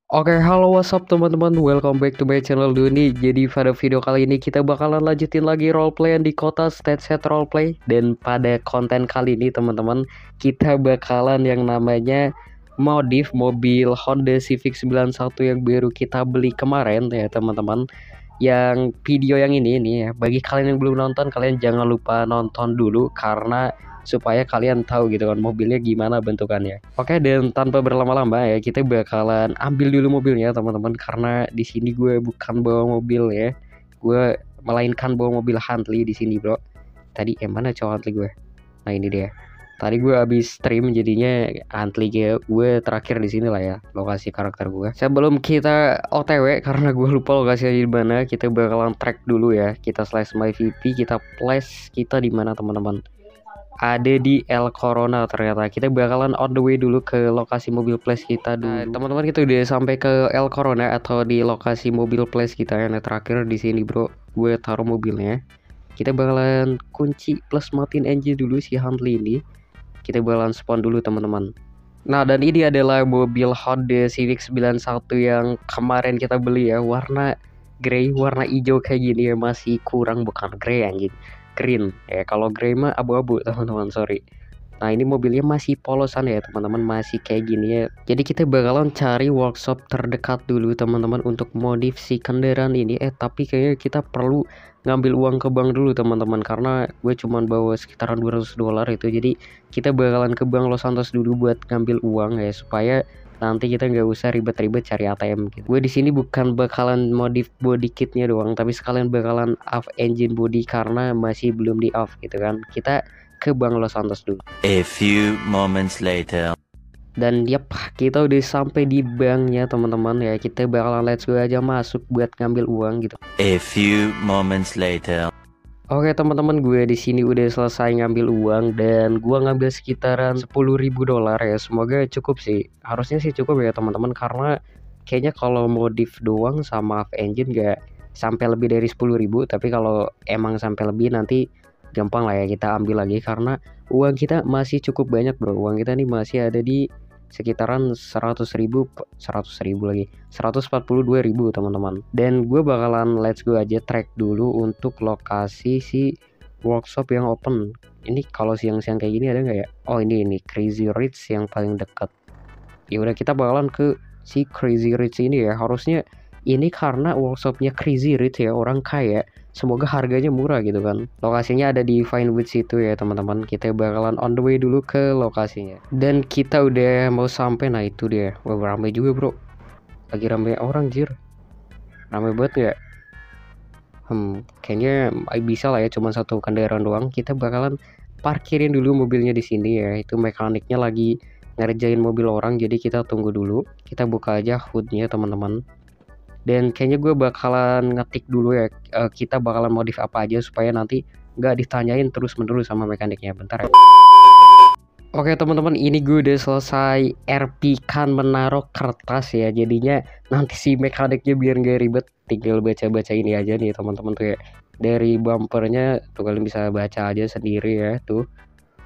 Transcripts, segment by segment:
Oke, halo what's up teman-teman, welcome back to my channel Doni. Jadi pada video kali ini kita bakalan lanjutin lagi roleplay di kota State Set Roleplay. Dan pada konten kali ini teman-teman, kita bakalan yang namanya modif mobil Honda Civic 91 yang baru kita beli kemarin ya teman-teman. Yang video yang ini ya, bagi kalian yang belum nonton, kalian jangan lupa nonton dulu karena supaya kalian tahu gitu kan mobilnya gimana bentukannya. Oke, dan tanpa berlama-lama ya kita bakalan ambil dulu mobilnya teman-teman, karena di sini gue bukan bawa mobil ya, gue melainkan bawa mobil Huntley di sini bro. Tadi mana cowok Huntley gue? Nah ini dia. Tadi gue habis stream jadinya Huntley gue terakhir di sini lah ya, lokasi karakter gue. Sebelum kita OTW karena gue lupa lokasinya di mana, kita bakalan track dulu ya. Kita slash my VP, kita place kita di mana teman-teman? Ada di El Corona ternyata. Kita bakalan on the way dulu ke lokasi mobil place kita dulu. Nah, teman-teman kita udah sampai ke El Corona atau di lokasi mobil place kita yang terakhir di sini bro. Gue taruh mobilnya. Kita bakalan kunci plus matiin engine dulu si Huntley ini. Kita bakalan spawn dulu teman-teman. Nah, dan ini adalah mobil Honda Civic 91 yang kemarin kita beli ya, warna grey, warna hijau kayak gini ya, masih kurang, bukan grey anjing, green ya. Kalau grey mah abu-abu teman-teman, sorry. Nah ini mobilnya masih polosan ya teman-teman, masih kayak gini ya. Jadi kita bakalan cari workshop terdekat dulu teman-teman untuk modif si kendaraan ini. Tapi kayaknya kita perlu ngambil uang ke bank dulu teman-teman, karena gue cuman bawa sekitaran $200 itu. Jadi kita bakalan ke bank Los Santos dulu buat ngambil uang ya, supaya nanti kita nggak usah ribet-ribet cari ATM gitu. Gue di sini bukan bakalan modif body kitnya doang, tapi sekalian bakalan off engine body karena masih belum di off gitu kan. Kita ke Bank Los Santos dulu. A few moments later. Dan yap, kita udah sampai di banknya teman-teman ya. Kita bakalan let's go aja masuk buat ngambil uang gitu. A few moments later. Oke teman-teman, gue di sini udah selesai ngambil uang dan gue ngambil sekitaran $10.000 ya. Semoga cukup sih. Harusnya sih cukup ya teman-teman, karena kayaknya kalau modif doang sama off engine gak sampai lebih dari 10.000. Tapi kalau emang sampai lebih nanti gampang lah ya kita ambil lagi, karena uang kita masih cukup banyak bro. Uang kita nih masih ada di sekitaran 100.000 lagi, 142.000 teman-teman. Dan gue bakalan let's go aja track dulu untuk lokasi si workshop yang open. Ini kalau siang-siang kayak gini ada nggak ya? Oh ini Crazy Rich yang paling dekat. Ya udah, kita bakalan ke si Crazy Rich ini ya. Harusnya ini karena workshopnya Crazy Rich ya, orang kaya, semoga harganya murah gitu kan. Lokasinya ada di Vinewood situ ya teman-teman. Kita bakalan on the way dulu ke lokasinya. Dan kita udah mau sampai. Nah itu dia. Wah ramai juga bro. Lagi ramai orang jir. Ramai banget gak? Kayaknya bisa lah ya, cuma satu kendaraan doang. Kita bakalan parkirin dulu mobilnya di sini ya. Itu mekaniknya lagi ngerjain mobil orang, jadi kita tunggu dulu. Kita buka aja hoodnya teman-teman. Dan kayaknya gue bakalan ngetik dulu ya, kita bakalan modif apa aja supaya nanti nggak ditanyain terus-menerus sama mekaniknya. Bentar ya. Oke teman-teman, ini gue udah selesai RP kan menaruh kertas ya. Jadinya nanti si mekaniknya biar nggak ribet, tinggal baca-baca ini aja nih teman-teman tuh ya. Dari bumpernya tuh kalian bisa baca aja sendiri ya tuh.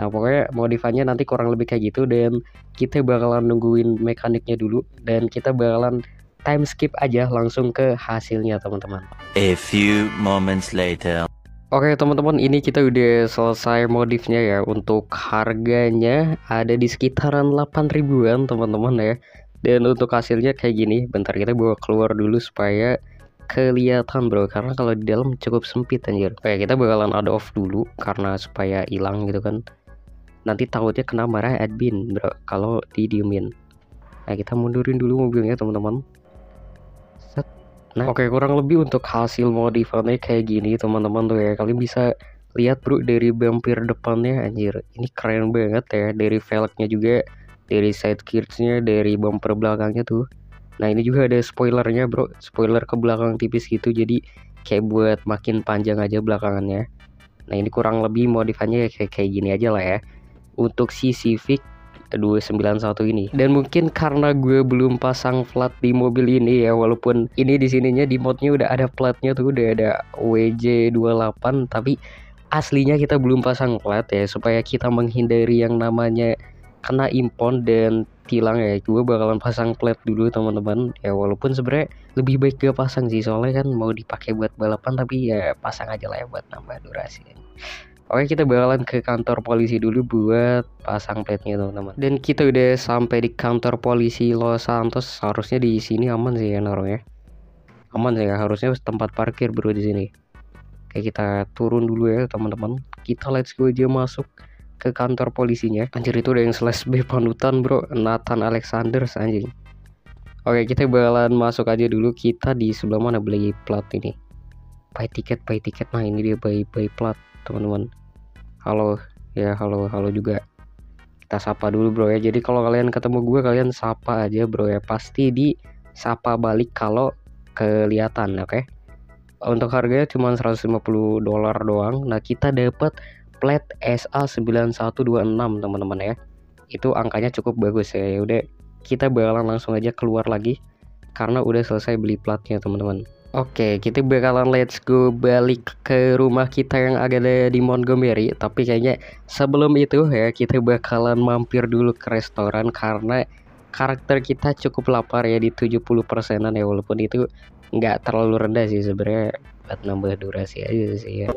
Nah pokoknya modifannya nanti kurang lebih kayak gitu. Dan kita bakalan nungguin mekaniknya dulu, dan kita bakalan time skip aja langsung ke hasilnya teman-teman. A few moments later. Oke teman-teman, ini kita udah selesai modifnya ya. Untuk harganya ada di sekitaran 8.000-an teman-teman ya. Dan untuk hasilnya kayak gini. Bentar, kita bawa keluar dulu supaya kelihatan bro, karena kalau di dalam cukup sempit anjir. Oke, kita bakalan ada off dulu karena supaya hilang gitu kan. Nanti takutnya kena marah admin bro kalau didiemin. Nah kita mundurin dulu mobilnya teman-teman. Nah oke, kurang lebih untuk hasil modifannya kayak gini teman-teman tuh ya. Kalian bisa lihat bro dari bumper depannya, anjir ini keren banget ya. Dari velgnya juga, dari side skirtsnya, dari bumper belakangnya tuh. Nah ini juga ada spoilernya bro, spoiler ke belakang tipis gitu, jadi kayak buat makin panjang aja belakangannya. Nah ini kurang lebih modifannya kayak gini aja lah ya untuk si Civic 291 ini. Dan mungkin karena gue belum pasang plat di mobil ini ya, walaupun ini di sininya di modnya udah ada platnya tuh, udah ada WJ28, tapi aslinya kita belum pasang plat ya, supaya kita menghindari yang namanya kena impon dan tilang ya, gue bakalan pasang plat dulu teman-teman ya, walaupun sebenarnya lebih baik gak pasang sih, soalnya kan mau dipakai buat balapan, tapi ya pasang aja lah ya buat nambah durasi. Oke, kita bakalan ke kantor polisi dulu buat pasang platnya teman-teman. Dan kita udah sampai di kantor polisi Los Santos. Harusnya di sini aman sih ya naruhnya. Aman sih ya, harusnya tempat parkir bro di sini. Oke, kita turun dulu ya teman-teman. Kita let's go aja masuk ke kantor polisinya. Anjir, itu udah yang slash B panutan bro, Nathan Alexander anjing. Oke, kita bakalan masuk aja dulu. Kita di sebelah mana beli plat ini? Buy tiket. Nah, ini dia buy plat teman-teman. Halo ya, halo juga. Kita sapa dulu bro ya. Jadi kalau kalian ketemu gue, kalian sapa aja bro ya. Pasti di sapa balik kalau kelihatan, oke? Untuk harganya cuma $150 doang. Nah, kita dapat plat SA9126 teman-teman ya. Itu angkanya cukup bagus ya. Ya udah, kita bakalan langsung aja keluar lagi karena udah selesai beli platnya teman-teman. Oke, kita bakalan let's go balik ke rumah kita yang ada di Montgomery. Tapi kayaknya sebelum itu ya, kita bakalan mampir dulu ke restoran karena karakter kita cukup lapar ya, di 70%an ya, walaupun itu nggak terlalu rendah sih sebenarnya, buat nambah durasi aja sih ya.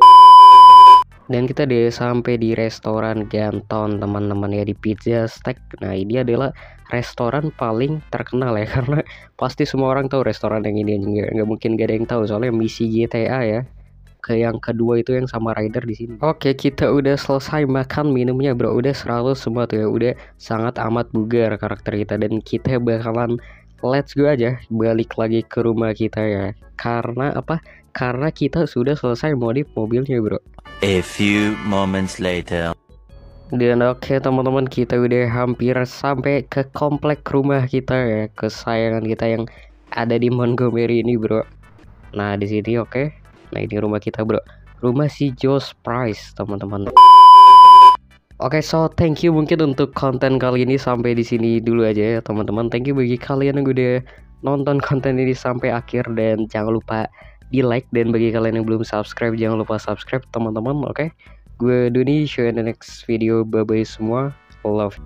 Dan kita udah sampai di restoran Ganton teman-teman ya, di Pizza Steak. Nah, ini adalah restoran paling terkenal ya, karena pasti semua orang tahu restoran yang ini. Nggak mungkin gak ada yang tahu, soalnya misi GTA ya. Ke yang kedua itu yang sama Rider di sini. Oke, kita udah selesai makan minumnya bro, udah 100 semua tuh ya, udah sangat amat bugar karakter kita, dan kita bakalan let's go aja balik lagi ke rumah kita ya. Karena apa? Karena kita sudah selesai modif mobilnya bro. A few moments later. Dan oke teman-teman, kita udah hampir sampai ke komplek rumah kita ya, kesayangan kita yang ada di Montgomery ini bro. Nah di sini oke. Nah ini rumah kita bro, rumah si Josh Price teman-teman. Oke, so thank you mungkin untuk konten kali ini sampai di sini dulu aja ya teman-teman. Thank you bagi kalian yang udah nonton konten ini sampai akhir, dan jangan lupa di like, dan bagi kalian yang belum subscribe jangan lupa subscribe teman-teman. Oke, gue Doni, show you in the next video. Bye bye semua, love.